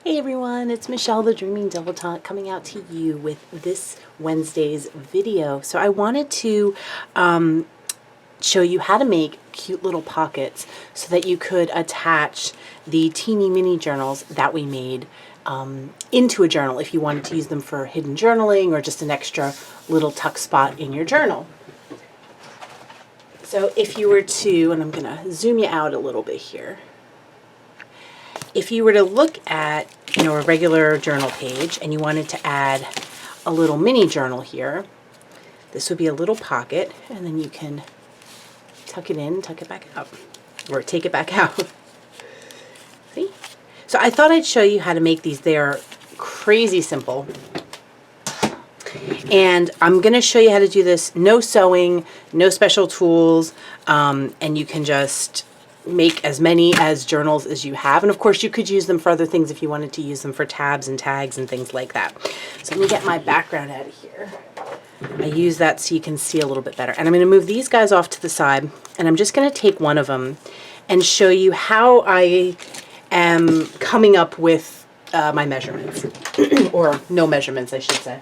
Hey everyone, it's Michelle the Dreaming Dilettante coming out to you with this Wednesday's video. So I wanted to show you how to make cute little pockets so that you could attach the teeny mini journals that we made into a journal if you wanted to use them for hidden journaling or just an extra little tuck spot in your journal. So if you were to, and I'm going to zoom you out a little bit here. If you were to look at, a regular journal page and you wanted to add a little mini journal here, this would be a little pocket, and then you can tuck it in, tuck it back out, or take it back out. See? So I thought I'd show you how to make these. They are crazy simple. And I'm going to show you how to do this. No sewing, no special tools, and you can just make as many as journals as you have. And of course you could use them for other things if you wanted to use them for tabs and tags and things like that. So let me get my background out of here. I use that so you can see a little bit better. And I'm going to move these guys off to the side, and I'm just going to take one of them and show you how I am coming up with my measurements. Or no measurements, I should say.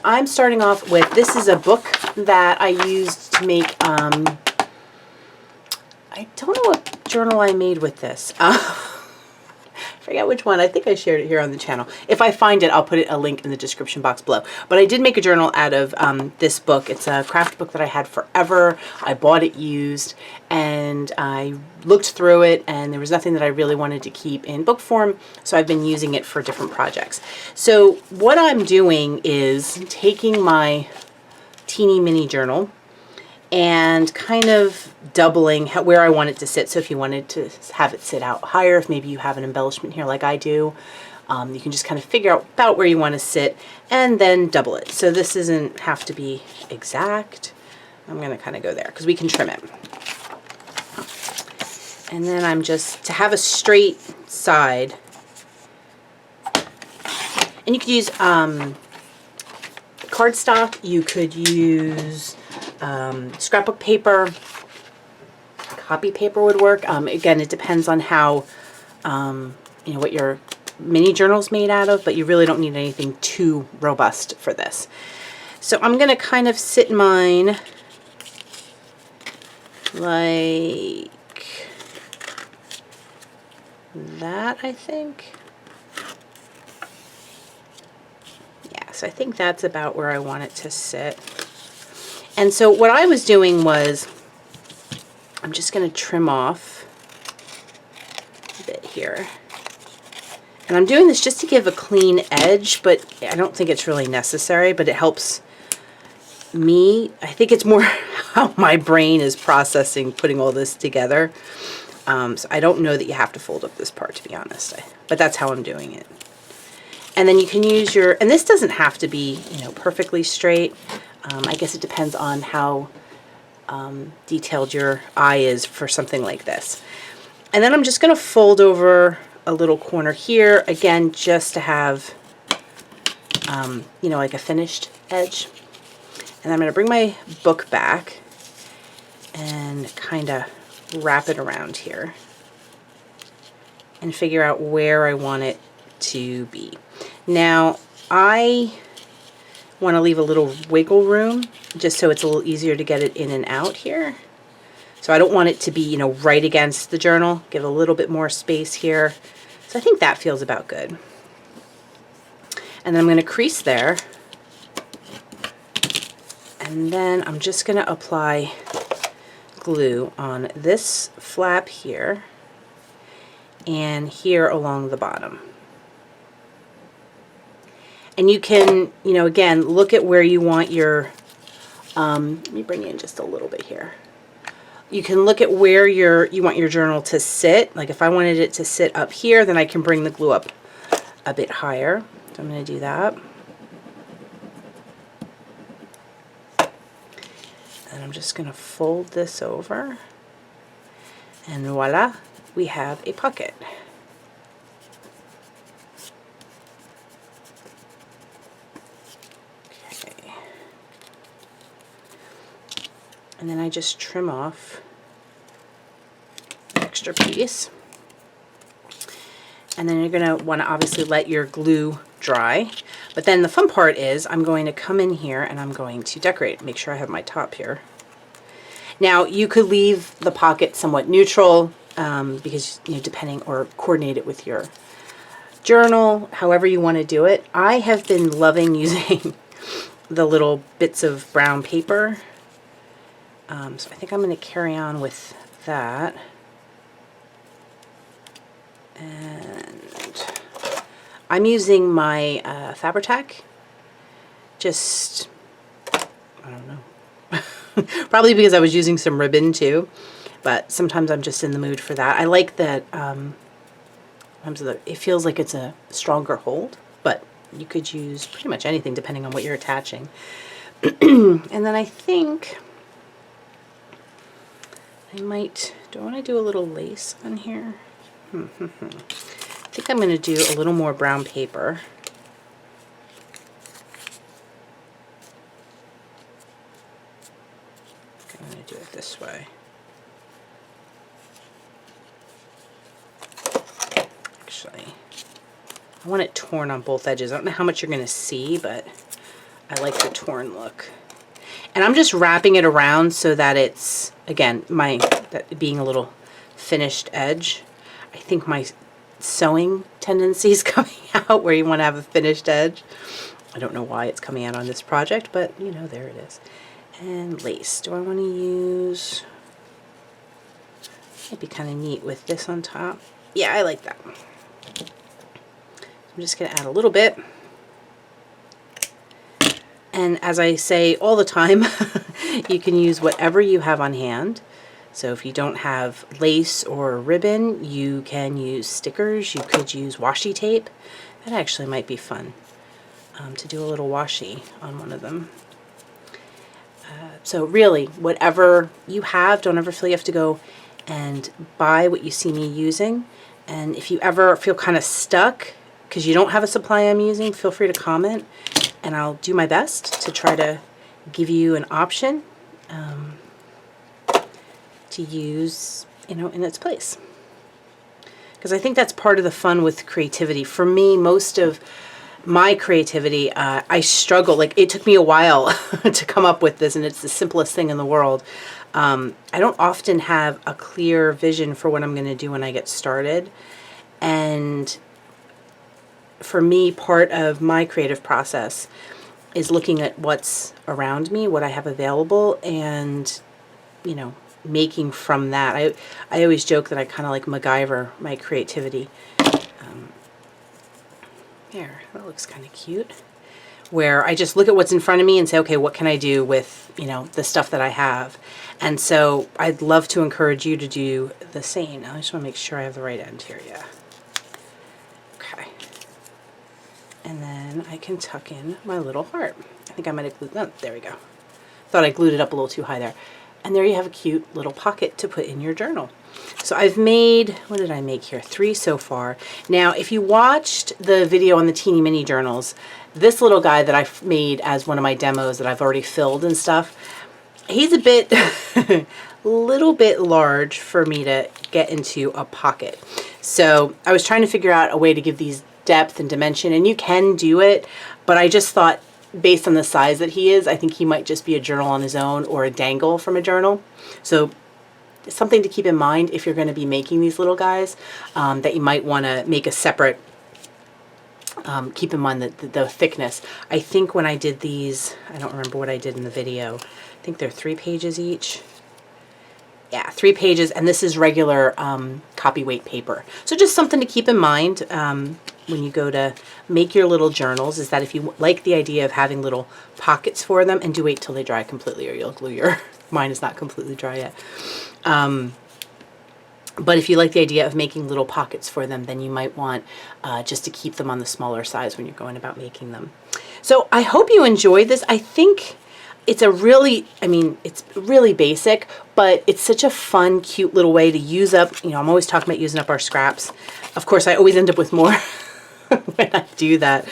I'm starting off with, this is a book that I used to make, I don't know what journal I made with this. I forget which one. I think I shared it here on the channel. If I find it, I'll put a link in the description box below. But I did make a journal out of this book. It's a craft book that I had forever. I bought it used, and I looked through it, and there was nothing that I really wanted to keep in book form, so I've been using it for different projects. So what I'm doing is taking my teeny mini journal and kind of doubling where I want it to sit. So if you wanted to have it sit out higher, if maybe you have an embellishment here like I do, you can just kind of figure out about where you want to sit and then double it. So this doesn't have to be exact. I'm going to kind of go there because we can trim it. And then I'm just, to have a straight side, and you could use cardstock, you could use scrapbook paper, copy paper would work. Again, it depends on how, what your mini journal's made out of, but you really don't need anything too robust for this. So I'm going to kind of sit mine like that, I think. Yeah, so I think that's about where I want it to sit. And so what I was doing was, I'm just going to trim off a bit here. And I'm doing this just to give a clean edge, but I don't think it's really necessary, but it helps me. I think it's more how my brain is processing putting all this together. So I don't know that you have to fold up this part, to be honest, but that's how I'm doing it. And then you can use your, and this doesn't have to be, perfectly straight. I guess it depends on how detailed your eye is for something like this. And then I'm just going to fold over a little corner here, again, just to have, like a finished edge. And I'm going to bring my book back and kind of wrap it around here and figure out where I want it to be. Now, I want to leave a little wiggle room just so it's a little easier to get it in and out here. So I don't want it to be, right against the journal. Give a little bit more space here. So I think that feels about good. And then I'm going to crease there. And then I'm just going to apply glue on this flap here and here along the bottom. And you can, again, look at where you want your, let me bring in just a little bit here. You can look at where you want your journal to sit. Like if I wanted it to sit up here, then I can bring the glue up a bit higher. So I'm going to do that. And I'm just going to fold this over. And voila, we have a pocket. And then I just trim off the extra piece. And then you're going to want to obviously let your glue dry. But then the fun part is I'm going to come in here and I'm going to decorate. Make sure I have my top here. Now you could leave the pocket somewhat neutral because, you know, depending, or coordinate it with your journal, however you want to do it. I have been loving using the little bits of brown paper. So I think I'm going to carry on with that. And I'm using my Fabri-Tac. Just, I don't know. Probably because I was using some ribbon too. But sometimes I'm just in the mood for that. I like that it feels like it's a stronger hold. But you could use pretty much anything depending on what you're attaching. And then I think I might, do I want to do a little lace on here? I think I'm going to do a little more brown paper. I'm going to do it this way. Actually, I want it torn on both edges. I don't know how much you're going to see, but I like the torn look. And I'm just wrapping it around so that it's, again, that being a little finished edge. I think my sewing tendency is coming out where you want to have a finished edge. I don't know why it's coming out on this project, but you know, there it is. And lace. Do I want to use, it'd be kind of neat with this on top. Yeah, I like that. I'm just going to add a little bit. And as I say all the time, you can use whatever you have on hand. So if you don't have lace or ribbon, you can use stickers. You could use washi tape. That actually might be fun to do a little washi on one of them. So really, whatever you have, don't ever feel you have to go and buy what you see me using. And if you ever feel kind of stuck because you don't have a supply I'm using, feel free to comment. And I'll do my best to try to give you an option to use, you know, in its place. Because I think that's part of the fun with creativity. For me, most of my creativity, I struggle. Like, it took me a while to come up with this, and it's the simplest thing in the world. I don't often have a clear vision for what I'm going to do when I get started. And for me, part of my creative process is looking at what's around me, what I have available, and, you know, making from that. I always joke that I kind of like MacGyver my creativity. There, that looks kind of cute. Where I just look at what's in front of me and say, okay, what can I do with, you know, the stuff that I have? And so I'd love to encourage you to do the same. Now I just want to make sure I have the right end here. Yeah. Okay. And then I can tuck in my little heart. I think I might have glued, oh, there we go. Thought I glued it up a little too high there. And there you have a cute little pocket to put in your journal. So I've made, what did I make here? 3 so far. Now, if you watched the video on the Teeny Mini journals, this little guy that I made as one of my demos that I've already filled and stuff, he's a bit, little bit large for me to get into a pocket. So I was trying to figure out a way to give these depth and dimension, and you can do it, but I just thought, based on the size that he is, I think he might just be a journal on his own or a dangle from a journal. So something to keep in mind if you're going to be making these little guys, that you might want to make a separate, keep in mind the thickness. I think when I did these, I don't remember what I did in the video, I think they're 3 pages each. Yeah, 3 pages, and this is regular copy weight paper. So just something to keep in mind when you go to make your little journals, is that if you like the idea of having little pockets for them, and do wait till they dry completely or you'll glue your, mine is not completely dry yet. But if you like the idea of making little pockets for them, then you might want just to keep them on the smaller size when you're going about making them. So I hope you enjoyed this. I think it's a really, I mean, it's really basic, but it's such a fun, cute little way to use up, you know, I'm always talking about using up our scraps. Of course, I always end up with more. when I do that.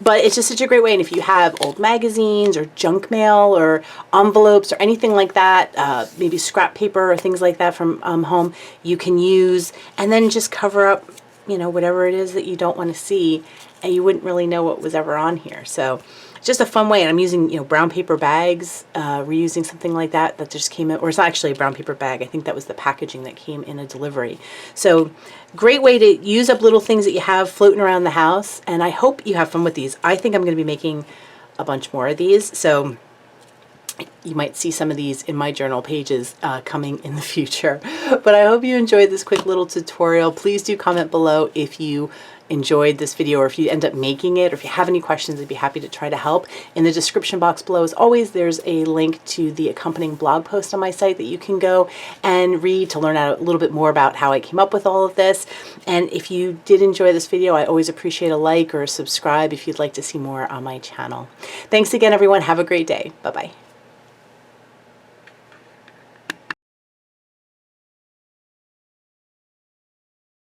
But it's just such a great way. And if you have old magazines or junk mail or envelopes or anything like that, maybe scrap paper or things like that from home, you can use, and then just cover up, you know, whatever it is that you don't want to see, and you wouldn't really know what was ever on here. So just a fun way. And I'm using, you know, brown paper bags, reusing something like that just came in, or it's not actually a brown paper bag. I think that was the packaging that came in a delivery. So great way to use up little things that you have floating around the house. And I hope you have fun with these. I think I'm going to be making a bunch more of these. So you might see some of these in my journal pages coming in the future. But I hope you enjoyed this quick little tutorial. Please do comment below if you enjoyed this video, or if you end up making it, or if you have any questions, I'd be happy to try to help. In the description box below, as always, there's a link to the accompanying blog post on my site that you can go and read to learn out a little bit more about how I came up with all of this. And if you did enjoy this video, I always appreciate a like or a subscribe if you'd like to see more on my channel. Thanks again, everyone. Have a great day. Bye-bye.